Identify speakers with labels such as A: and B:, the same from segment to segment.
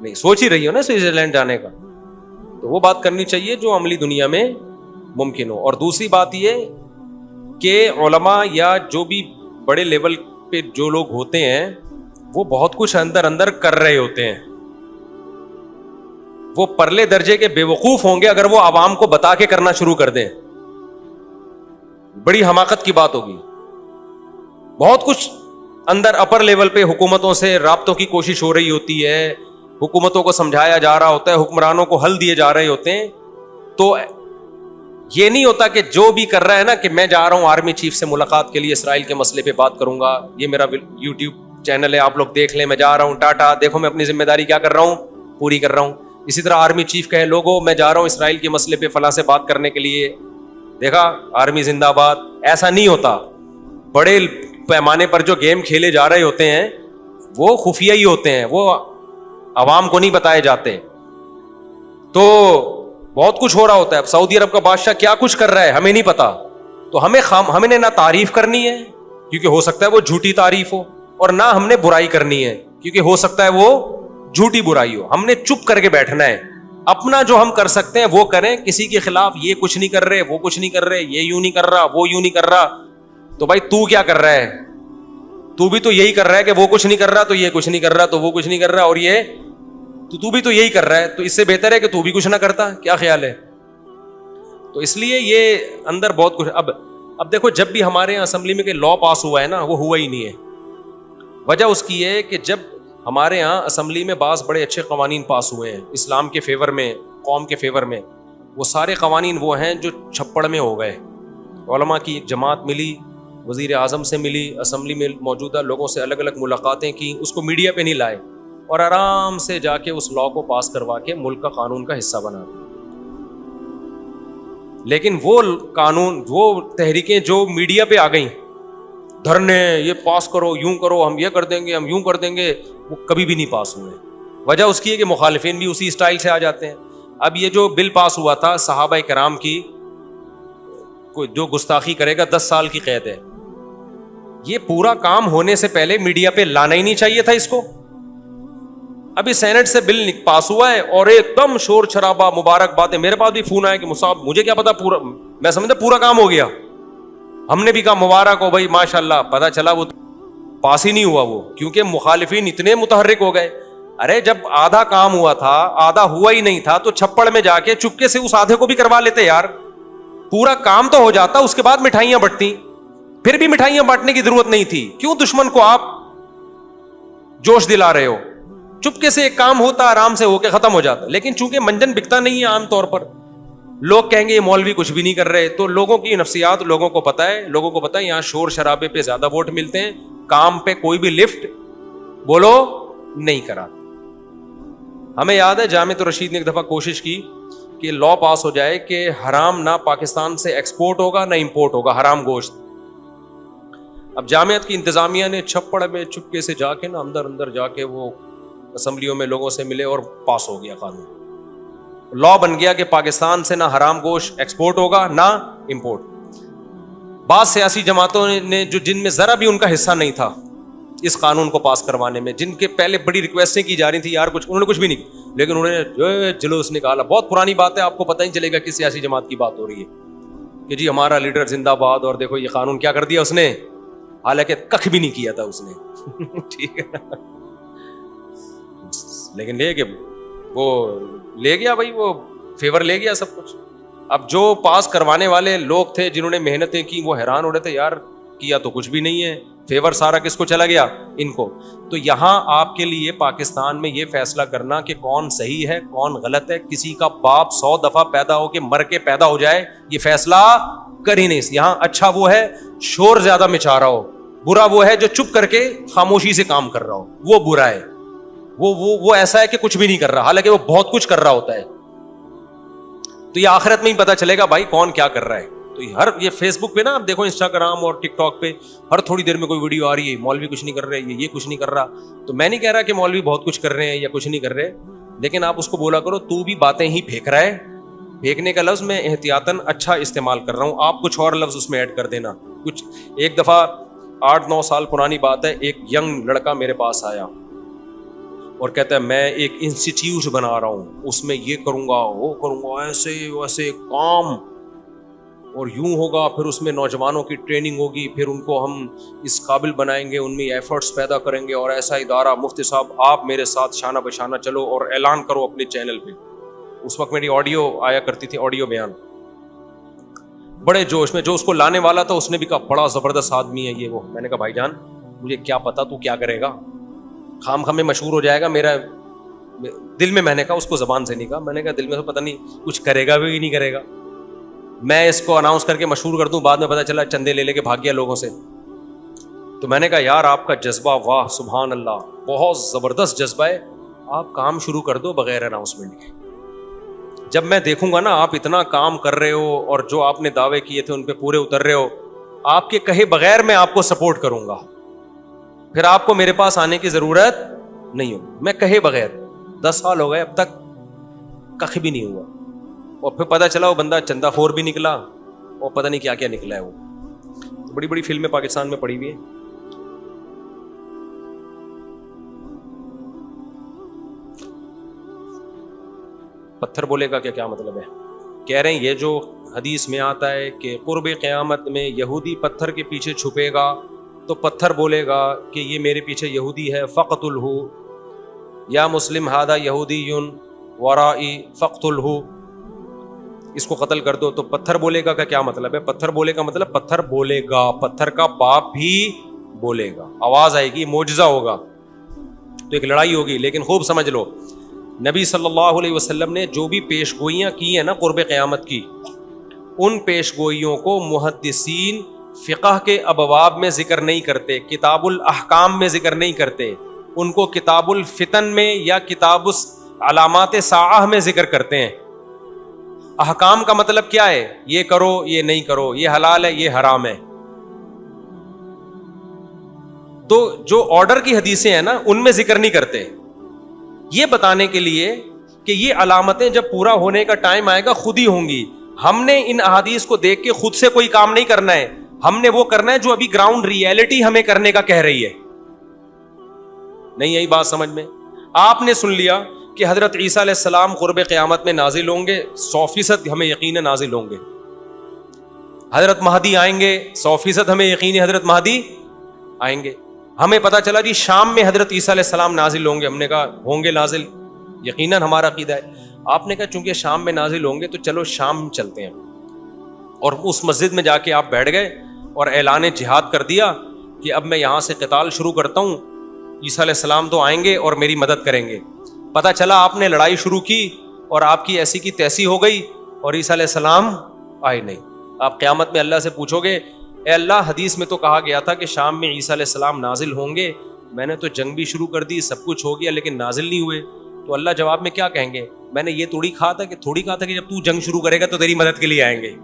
A: نہیں سوچ ہی رہی ہو نا سوئٹزرلینڈ جانے کا, تو وہ بات کرنی چاہیے جو عملی دنیا میں ممکن ہو. اور دوسری بات یہ کہ علماء یا جو بھی بڑے لیول پہ جو لوگ ہوتے ہیں وہ بہت کچھ اندر اندر کر رہے ہوتے ہیں. وہ پرلے درجے کے بے وقوف ہوں گے اگر وہ عوام کو بتا کے کرنا شروع کر دیں, بڑی حماقت کی بات ہوگی. بہت کچھ اندر اپر لیول پہ حکومتوں سے رابطوں کی کوشش ہو رہی ہوتی ہے, حکومتوں کو سمجھایا جا رہا ہوتا ہے, حکمرانوں کو حل دیے جا رہے ہوتے ہیں. تو یہ نہیں ہوتا کہ جو بھی کر رہا ہے نا کہ میں جا رہا ہوں آرمی چیف سے ملاقات کے لیے اسرائیل کے مسئلے پہ بات کروں گا, یہ میرا یوٹیوب چینل ہے آپ لوگ دیکھ لیں, میں جا رہا ہوں ٹاٹا دیکھو میں اپنی ذمہ داری کیا کر رہا ہوں پوری کر رہا ہوں. اسی طرح آرمی چیف کہے لوگوں میں جا رہا ہوں اسرائیل کے مسئلے پہ فلاں سے بات کرنے کے لیے, دیکھا آرمی زندہ باد. ایسا نہیں ہوتا. بڑے پیمانے پر جو گیم کھیلے جا رہے ہوتے ہیں وہ خفیہ ہی ہوتے ہیں, وہ عوام کو نہیں بتائے جاتے. تو بہت کچھ ہو رہا ہوتا ہے. اب سعودی عرب کا بادشاہ کیا کچھ کر رہا ہے ہمیں نہیں پتا, تو ہمیں نہ تعریف کرنی ہے کیونکہ ہو سکتا ہے وہ جھوٹی تعریف ہو, اور نہ ہم نے برائی کرنی ہے کیونکہ ہو سکتا ہے وہ جھوٹی برائی ہو. ہم نے چپ کر کے بیٹھنا ہے, اپنا جو ہم کر سکتے ہیں وہ کریں. کسی کے خلاف یہ کچھ نہیں کر رہے, وہ کچھ نہیں کر رہے, یہ یوں نہیں کر رہا, وہ یوں نہیں کر رہا, تو بھائی تو کیا کر رہا ہے؟ تو بھی تو یہی کر رہا ہے کہ وہ کچھ نہیں کر رہا تو یہ کچھ نہیں کر رہا تو وہ کچھ نہیں کر رہا, اور یہ تو بھی تو یہی کر رہا ہے, تو اس سے بہتر ہے کہ تو بھی کچھ نہ کرتا. کیا خیال ہے؟ تو اس لیے یہ اندر بہت کچھ. اب دیکھو جب بھی ہمارے یہاں اسمبلی میں کہ لا پاس ہوا ہے نا, وہ ہوا ہی نہیں ہے. وجہ اس کی ہے کہ جب ہمارے یہاں اسمبلی میں بعض بڑے اچھے قوانین پاس ہوئے ہیں اسلام کے فیور میں, قوم کے فیور میں, وہ سارے قوانین وہ ہیں جو چھپڑ میں ہو گئے. علماء کی ایک جماعت ملی, وزیر اعظم سے ملی, اسمبلی میں موجودہ لوگوں سے الگ الگ ملاقاتیں کی, اس کو میڈیا پہ نہیں لائے اور آرام سے جا کے اس لا کو پاس کروا کے ملک کا قانون کا حصہ بنا دیا. لیکن وہ قانون, وہ تحریکیں جو میڈیا پہ آ گئیں, دھرنے, یہ پاس کرو, یوں کرو, ہم یہ کر دیں گے, ہم یوں کر دیں گے, وہ کبھی بھی نہیں پاس ہوئے. وجہ اس کی ہے کہ مخالفین بھی اسی اسٹائل سے آ جاتے ہیں. اب یہ جو بل پاس ہوا تھا صحابہ کرام کی جو گستاخی کرے گا 10 سال کی قید ہے, یہ پورا کام ہونے سے پہلے میڈیا پہ لانا ہی نہیں چاہیے تھا اس کو. ابھی سینٹ سے بل پاس ہوا ہے اور ایک دم شور شرابہ, مبارک باتیں. میرے پاس بھی فون آیا کہ مصعب مجھے کیا پتا, پورا میں سمجھتا پورا کام ہو گیا. ہم نے بھی کہا مبارک ہو بھائی ماشاء اللہ, پتا چلا وہ پاس ہی نہیں ہوا وہ, کیونکہ مخالفین اتنے متحرک ہو گئے. ارے جب آدھا کام ہوا تھا, آدھا ہوا ہی نہیں تھا, تو چھپڑ میں جا کے چپکے سے اس آدھے کو بھی کروا لیتے یار. پورا کام تو ہو جاتا, اس کے بعد مٹھائیاں بٹتی. پھر بھی مٹھائیاں بانٹنے کی ضرورت نہیں تھی. کیوں دشمن کو آپ جوش دلا رہے ہو؟ چپکے سے ایک کام ہوتا, آرام سے ہو کے ختم ہو جاتا. لیکن چونکہ منجن بکتا نہیں ہے عام طور پر, لوگ کہیں گے یہ مولوی کچھ بھی نہیں کر رہے, تو لوگوں کی نفسیات لوگوں کو پتا ہے. لوگوں کو پتا ہے یہاں شور شرابے پہ زیادہ ووٹ ملتے ہیں, کام پہ کوئی بھی لفٹ بولو نہیں کرا. ہمیں یاد ہے جامعۃ الرشید نے ایک دفعہ کوشش کی کہ لا پاس ہو جائے کہ حرام نہ پاکستان سے ایکسپورٹ ہوگا نہ امپورٹ ہوگا, حرام گوشت. اب جامعت کی انتظامیہ نے چھپڑ میں چپکے سے جا کے نا اندر جا کے وہ اسمبلیوں میں لوگوں سے ملے اور پاس ہو گیا قانون. لا بن گیا کہ پاکستان سے نہ حرام گوشت ایکسپورٹ ہوگا نہ امپورٹ. بعض سیاسی جماعتوں نے جو جن میں ذرا بھی ان کا حصہ نہیں تھا اس قانون کو پاس کروانے میں, جن کے پہلے بڑی ریکویسٹیں کی جا رہی تھی یار کچھ, انہوں نے کچھ بھی نہیں, لیکن انہوں نے جلوس نکالا. بہت پرانی بات ہے, آپ کو پتہ ہی چلے گا کس سیاسی جماعت کی بات ہو رہی ہے کہ جی ہمارا لیڈر زندہ باد, اور دیکھو یہ قانون کیا کر دیا اس نے, حالانکہ کخ بھی نہیں کیا تھا اس نے. ٹھیک ہے, لیکن لے کے وہ لے گیا بھائی, وہ فیور لے گیا سب کچھ. اب جو پاس کروانے والے لوگ تھے جنہوں نے محنتیں کی وہ حیران ہو رہے تھے, یار کیا تو کچھ بھی نہیں ہے, فیور سارا کس کو چلا گیا, ان کو. تو یہاں آپ کے لیے پاکستان میں یہ فیصلہ کرنا کہ کون صحیح ہے کون غلط ہے, کسی کا باپ 100 دفعہ پیدا ہو کے مر کے پیدا ہو جائے, یہ فیصلہ کر ہی نہیں. یہاں اچھا وہ ہے شور زیادہ مچا رہا ہو, برا وہ ہے جو چپ کر کے خاموشی سے کام کر رہا ہو, وہ برا ہے. وہ ایسا ہے کہ کچھ بھی نہیں کر رہا حالانکہ وہ بہت کچھ کر رہا ہوتا ہے. تو یہ آخرت میں ہی پتا چلے گا بھائی کون کیا کر رہا ہے. تو یہ فیس بک پہ نا آپ دیکھو, انسٹاگرام اور ٹک ٹاک پہ ہر تھوڑی دیر میں کوئی ویڈیو آ رہی ہے, مولوی کچھ نہیں کر رہے, یہ کچھ نہیں کر رہا. تو میں نہیں کہہ رہا کہ مولوی بہت کچھ کر رہے ہیں یا کچھ نہیں کر رہے, لیکن آپ اس کو بولا کرو تو بھی باتیں ہی پھینک رہا ہے. پھینکنے کا لفظ میں احتیاطاً اچھا استعمال کر رہا ہوں, آپ کچھ اور لفظ اس میں ایڈ کر دینا. کچھ ایک دفعہ 8-9 سال پرانی بات ہے, ایک ینگ لڑکا میرے پاس آیا, اور کہتا ہے میں ایک انسٹیٹیوٹ بنا رہا ہوں, اس میں یہ کروں گا, وہ کروں گا, ایسے ویسے کام, اور یوں ہوگا, پھر اس میں نوجوانوں کی ٹریننگ ہوگی, پھر ان کو ہم اس قابل بنائیں گے, ان میں ایفرٹس پیدا کریں گے, اور ایسا ادارہ, مفتی صاحب آپ میرے ساتھ شانہ بشانہ چلو اور اعلان کرو اپنے چینل پہ. اس وقت میری آڈیو آیا کرتی تھی, آڈیو بیان, بڑے جوش میں. جو اس کو لانے والا تھا اس نے بھی کہا بڑا زبردست آدمی ہے یہ وہ. میں نے کہا بھائی جان مجھے کیا پتا تو کیا کرے گا, خام خام میں مشہور ہو جائے گا. میرا دل میں, میں نے کہا اس کو زبان سے نہیں کہا, میں نے کہا دل میں تو پتہ نہیں کچھ کرے گا بھی نہیں کرے گا, میں اس کو اناؤنس کر کے مشہور کر دوں, بعد میں پتہ چلا چندے لے کے بھاگ گیا لوگوں سے. تو میں نے کہا یار آپ کا جذبہ, واہ سبحان اللہ, بہت زبردست جذبہ ہے, آپ کام شروع کر دو بغیر اناؤنسمنٹ کے. جب میں دیکھوں گا نا آپ اتنا کام کر رہے ہو اور جو آپ نے دعوے کیے تھے ان پہ پورے اتر رہے ہو, آپ کے کہے بغیر میں آپ کو سپورٹ کروں گا, پھر آپ کو میرے پاس آنے کی ضرورت نہیں ہوگی. میں کہے بغیر 10 سال ہو گئے اب تک کخ بھی نہیں ہوا, اور پھر پتہ چلا وہ بندہ چندہ خور بھی نکلا, اور پتہ نہیں کیا کیا نکلا ہے. وہ بڑی بڑی فلمیں پاکستان میں پڑی ہوئی ہیں. پتھر بولے گا کیا مطلب ہے؟ کہہ رہے ہیں یہ جو حدیث میں آتا ہے کہ قرب قیامت میں یہودی پتھر کے پیچھے چھپے گا تو پتھر بولے گا کہ یہ میرے پیچھے یہودی ہے, فقتلہ یا مسلم ھذا یہودی ورائی فقتلہ, اس کو قتل کر دو. تو پتھر بولے گا کا کیا مطلب ہے؟ پتھر بولے کا مطلب پتھر بولے گا, پتھر کا باپ بھی بولے گا, آواز آئے گی, معجزہ ہوگا, تو ایک لڑائی ہوگی. لیکن خوب سمجھ لو نبی صلی اللہ علیہ وسلم نے جو بھی پیش گوئیاں کی ہیں نا قرب قیامت کی, ان پیش گوئیوں کو محدثین فقہ کے ابواب میں ذکر نہیں کرتے, کتاب الاحکام میں ذکر نہیں کرتے, ان کو کتاب الفتن میں یا کتاب علامات ساعہ میں ذکر کرتے ہیں. احکام کا مطلب کیا ہے؟ یہ کرو, یہ نہیں کرو, یہ حلال ہے, یہ حرام ہے. تو جو آرڈر کی حدیثیں ہیں نا ان میں ذکر نہیں کرتے, یہ بتانے کے لیے کہ یہ علامتیں جب پورا ہونے کا ٹائم آئے گا خود ہی ہوں گی. ہم نے ان احادیث کو دیکھ کے خود سے کوئی کام نہیں کرنا ہے, ہم نے وہ کرنا ہے جو ابھی گراؤنڈ ریئلٹی ہمیں کرنے کا کہہ رہی ہے. نہیں یہی بات سمجھ میں؟ آپ نے سن لیا کہ حضرت عیسیٰ علیہ السلام قرب قیامت میں نازل ہوں گے, 100% ہمیں یقین ہے نازل ہوں گے. حضرت مہدی آئیں گے, 100% ہمیں یقین ہے حضرت مہدی آئیں گے. ہمیں پتا چلا جی شام میں حضرت عیسیٰ علیہ السلام نازل ہوں گے, ہم نے کہا ہوں گے نازل, یقیناً ہمارا عقیدہ ہے. آپ نے کہا چونکہ شام میں نازل ہوں گے تو چلو شام چلتے ہیں, اور اس مسجد میں جا کے آپ بیٹھ گئے اور اعلان جہاد کر دیا کہ اب میں یہاں سے قتال شروع کرتا ہوں, عیسیٰ علیہ السلام تو آئیں گے اور میری مدد کریں گے. پتا چلا آپ نے لڑائی شروع کی اور آپ کی ایسی کی تیسی ہو گئی اور عیسیٰ علیہ السلام آئے نہیں. آپ قیامت میں اللہ سے پوچھو گے اے اللہ حدیث میں تو کہا گیا تھا کہ شام میں عیسیٰ علیہ السلام نازل ہوں گے, میں نے تو جنگ بھی شروع کر دی, سب کچھ ہو گیا, لیکن نازل نہیں ہوئے. تو اللہ جواب میں کیا کہیں گے؟ میں نے یہ تھوڑی کہا تھا کہ جب تو جنگ شروع کرے گا تو تیری مدد کے لیے آئیں گے.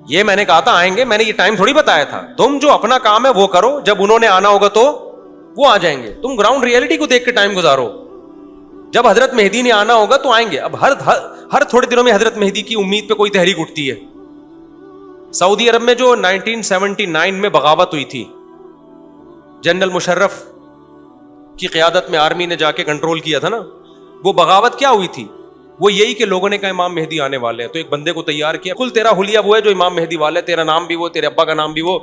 A: یہ میں نے کہا تھا آئیں گے, میں نے یہ ٹائم تھوڑی بتایا تھا. تم جو اپنا کام ہے وہ کرو, جب انہوں نے آنا ہوگا تو وہ آ جائیں گے. تم گراؤنڈ ریئلٹی کو دیکھ کے ٹائم گزارو. جب حضرت مہدی نے آنا ہوگا تو آئیں گے. اب ہر تھوڑے دنوں میں حضرت مہدی کی امید پہ کوئی تحریک اٹھتی ہے. سعودی عرب میں جو 1979 میں بغاوت ہوئی تھی, جنرل مشرف کی قیادت میں آرمی نے جا کے کنٹرول کیا تھا نا, وہ بغاوت کیا ہوئی تھی؟ وہ یہی کہ لوگوں نے کہا امام مہدی آنے والے ہیں, تو ایک بندے کو تیار کیا, کل تیرا حلیہ وہ ہے جو امام مہدی والا ہے, تیرا نام بھی وہ, تیرے ابا کا نام بھی وہ,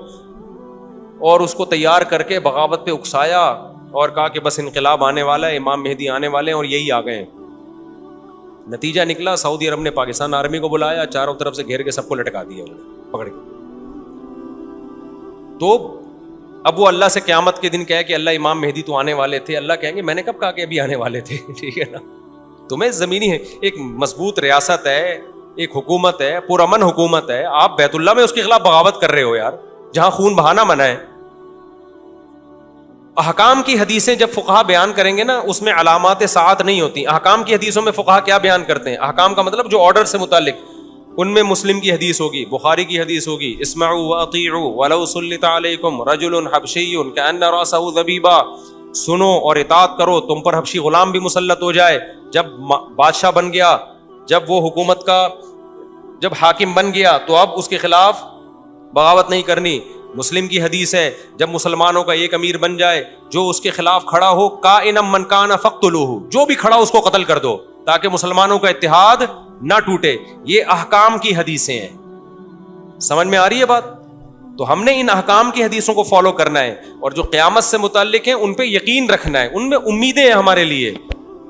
A: اور اس کو تیار کر کے بغاوت پہ اکسایا اور کہا کہ بس انقلاب آنے والا ہے, امام مہدی آنے والے ہیں, اور یہی آ گئے ہیں. نتیجہ نکلا سعودی عرب نے پاکستان آرمی کو بلایا, چاروں طرف سے گھیر کے سب کو لٹکا دیا پکڑ کے. تو اب وہ اللہ سے قیامت کے دن کہے کہ اللہ امام مہدی تو آنے والے تھے, اللہ کہیں گے میں نے کب کہا کہ ابھی آنے والے تھے؟ ٹھیک ہے نا. تمہیں زمینی ہے ایک مضبوط ریاست ہے, ایک حکومت ہے, پرامن حکومت ہے, آپ بیت اللہ میں اس کے خلاف بغاوت کر رہے ہو یار, جہاں خون بہانا منع ہے. احکام کی حدیثیں جب فقہا بیان کریں گے نا اس میں علامات ساعت نہیں ہوتی. احکام کی حدیثوں میں فقہا کیا بیان کرتے ہیں؟ احکام کا مطلب جو آرڈر سے متعلق, ان میں مسلم کی حدیث ہوگی, بخاری کی حدیث ہوگی, اسمعوا واطیعوا ولو سلط علیکم رجل حبشی کأن رأسہ ذبیبہ, سنو اور اطاعت کرو, تم پر حبشی غلام بھی مسلط ہو جائے. جب بادشاہ بن گیا, جب وہ حکومت کا جب حاکم بن گیا تو اب اس کے خلاف بغاوت نہیں کرنی. مسلم کی حدیث ہے جب مسلمانوں کا ایک امیر بن جائے جو اس کے خلاف کھڑا ہو کائنم من کان فقتلوہ، جو بھی کھڑا اس کو قتل کر دو تاکہ مسلمانوں کا اتحاد نہ ٹوٹے. یہ احکام کی حدیثیں ہیں. سمجھ میں آ رہی ہے بات؟ تو ہم نے ان احکام کی حدیثوں کو فالو کرنا ہے اور جو قیامت سے متعلق ہیں ان پہ یقین رکھنا ہے. ان میں امیدیں ہیں ہمارے لیے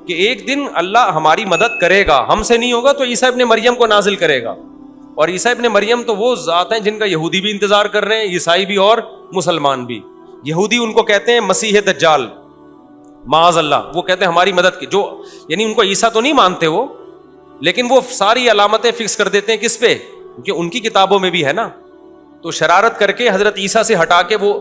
A: کہ ایک دن اللہ ہماری مدد کرے گا. ہم سے نہیں ہوگا تو عیسیٰ ابن مریم کو نازل کرے گا. اور عیسیٰ ابن مریم تو وہ ذات ہیں جن کا یہودی بھی انتظار کر رہے ہیں، عیسائی بھی اور مسلمان بھی. یہودی ان کو کہتے ہیں مسیح دجال، معاذ اللہ. وہ کہتے ہیں ہماری مدد کی، جو یعنی ان کو عیسیٰ تو نہیں مانتے وہ، لیکن وہ ساری علامتیں فکس کر دیتے ہیں کس پہ؟ کیونکہ ان کی کتابوں میں بھی ہے نا. تو شرارت کر کے حضرت عیسیٰ سے ہٹا کے وہ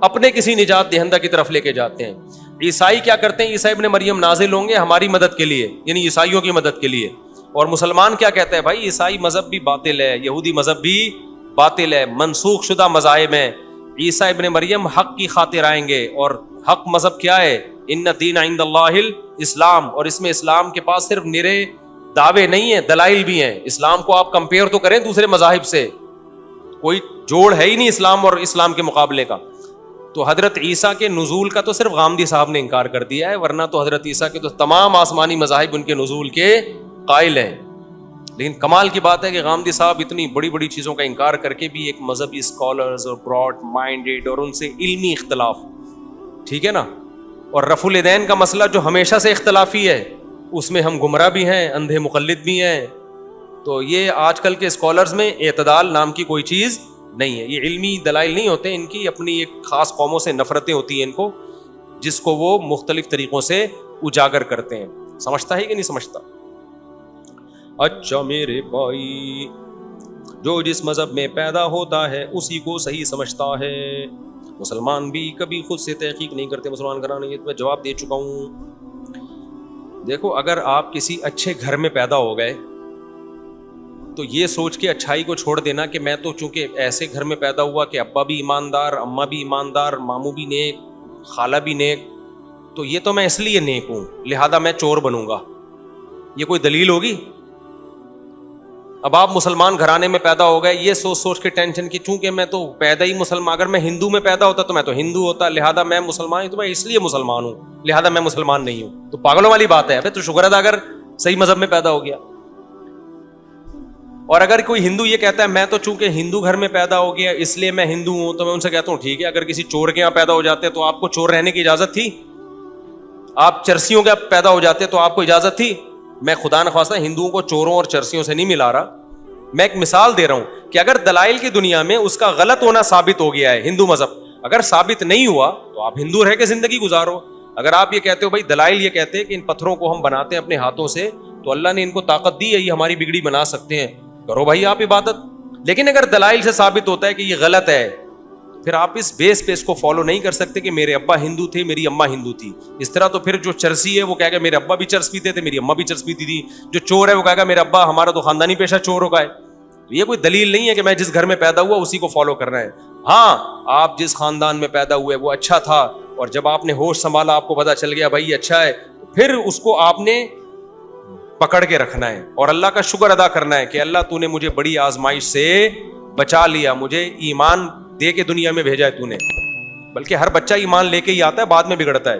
A: اپنے کسی نجات دہندہ کی طرف لے کے جاتے ہیں. عیسائی کیا کرتے ہیں؟ عیسیٰ ابن مریم نازل ہوں گے ہماری مدد کے لیے، یعنی عیسائیوں کی مدد کے لیے. اور مسلمان کیا کہتے ہیں؟ بھائی عیسائی مذہب بھی باطل ہے، یہودی مذہب بھی باطل ہے، منسوخ شدہ مذاہب ہیں. عیسیٰ ابن مریم حق کی خاطر آئیں گے. اور حق مذہب کیا ہے؟ ان الدین عند اللہ الاسلام. اور اس میں اسلام کے پاس صرف نرے دعوے نہیں ہیں، دلائل بھی ہیں. اسلام کو آپ کمپیئر تو کریں دوسرے مذاہب سے، کوئی جوڑ ہے ہی نہیں اسلام اور اسلام کے مقابلے کا. تو حضرت عیسیٰ کے نزول کا تو صرف غامدی صاحب نے انکار کر دیا ہے، ورنہ تو حضرت عیسیٰ کے تو تمام آسمانی مذاہب ان کے نزول کے قائل ہیں. لیکن کمال کی بات ہے کہ غامدی صاحب اتنی بڑی بڑی چیزوں کا انکار کر کے بھی ایک مذہبی اسکالرز اور براڈ مائنڈیڈ اور ان سے علمی اختلاف، ٹھیک ہے نا. اور رفع الیدین کا مسئلہ جو ہمیشہ سے اختلافی ہے، اس میں ہم گمراہ بھی ہیں، اندھے مقلد بھی ہیں. تو یہ آج کل کے اسکالرز میں اعتدال نام کی کوئی چیز نہیں ہے. یہ علمی دلائل نہیں ہوتے، ان کی اپنی ایک خاص قوموں سے نفرتیں ہوتی ہیں ان کو، جس کو وہ مختلف طریقوں سے اجاگر کرتے ہیں. سمجھتا ہے کہ نہیں سمجھتا؟ اچھا میرے بھائی، جو جس مذہب میں پیدا ہوتا ہے اسی کو صحیح سمجھتا ہے. مسلمان بھی کبھی خود سے تحقیق نہیں کرتے مسلمان گھرانے. یہ تو میں جواب دے چکا ہوں. دیکھو، اگر آپ کسی اچھے گھر میں پیدا ہو گئے تو یہ سوچ کے اچھائی کو چھوڑ دینا کہ میں تو چونکہ ایسے گھر میں پیدا ہوا کہ ابا بھی ایماندار، اماں بھی ایماندار، ماموں بھی نیک، خالہ بھی نیک، تو یہ تو میں اس لیے نیک ہوں لہذا میں چور بنوں گا. یہ کوئی دلیل ہوگی؟ اب آپ مسلمان گھرانے میں پیدا ہو گئے یہ سوچ کے ٹینشن کی چونکہ میں تو پیدا ہی مسلمان، اگر میں ہندو میں پیدا ہوتا تو میں تو ہندو ہوتا لہذا میں مسلمان ہوں، تو میں اس لیے مسلمان ہوں لہذا میں مسلمان نہیں ہوں. تو پاگلوں والی بات ہے. تو شکر ادا اگر صحیح مذہب میں پیدا ہو گیا. اور اگر کوئی ہندو یہ کہتا ہے میں تو چونکہ ہندو گھر میں پیدا ہو گیا اس لیے میں ہندو ہوں، تو میں ان سے کہتا ہوں ٹھیک ہے، اگر کسی چور کے یہاں پیدا ہو جاتے تو آپ کو چور رہنے کی اجازت تھی؟ آپ چرسیوں کے پیدا ہو جاتے تو آپ کو اجازت تھی؟ میں خدا نخواستہ ہندوؤں کو چوروں اور چرسیوں سے نہیں ملا رہا، میں ایک مثال دے رہا ہوں کہ اگر دلائل کی دنیا میں اس کا غلط ہونا ثابت ہو گیا ہے ہندو مذہب، اگر ثابت نہیں ہوا تو آپ ہندو رہ کے زندگی گزارو. اگر آپ یہ کہتے ہو بھائی دلائل یہ کہتے ہیں کہ ان پتھروں کو ہم بناتے ہیں اپنے ہاتھوں سے تو اللہ نے ان کو طاقت دی ہے یہ ہماری بگڑی بنا سکتے ہیں، کرو بھائی آپ عبادت. لیکن اگر دلائل سے ثابت ہوتا ہے کہ یہ غلط ہے پھر آپ اس بیس پہ اس کو فالو نہیں کر سکتے کہ میرے ابا ہندو تھے میری اماں ہندو تھی. اس طرح تو پھر جو چرسی ہے وہ کہے گا میرے ابا بھی چرس پیتے تھے میری اماں بھی چرس پیتی تھی، جو چور ہے وہ کہے گا میرا ابا ہمارا تو خاندانی پیشہ چور ہوگا ہے. یہ کوئی دلیل نہیں ہے کہ میں جس گھر میں پیدا ہوا اسی کو فالو کرنا ہے. ہاں، آپ جس خاندان میں پیدا ہوئے وہ اچھا تھا اور جب آپ نے ہوش سنبھالا آپ کو پتا چل گیا بھائی اچھا ہے، پھر اس کو آپ نے پکڑ کے رکھنا ہے اور اللہ کا شکر ادا کرنا ہے کہ اللہ تو نے مجھے بڑی آزمائش سے بچا لیا، مجھے ایمان دے کے دنیا میں بھیجا ہے تو نے. بلکہ ہر بچہ ایمان لے کے ہی آتا ہے، بعد میں بگڑتا ہے.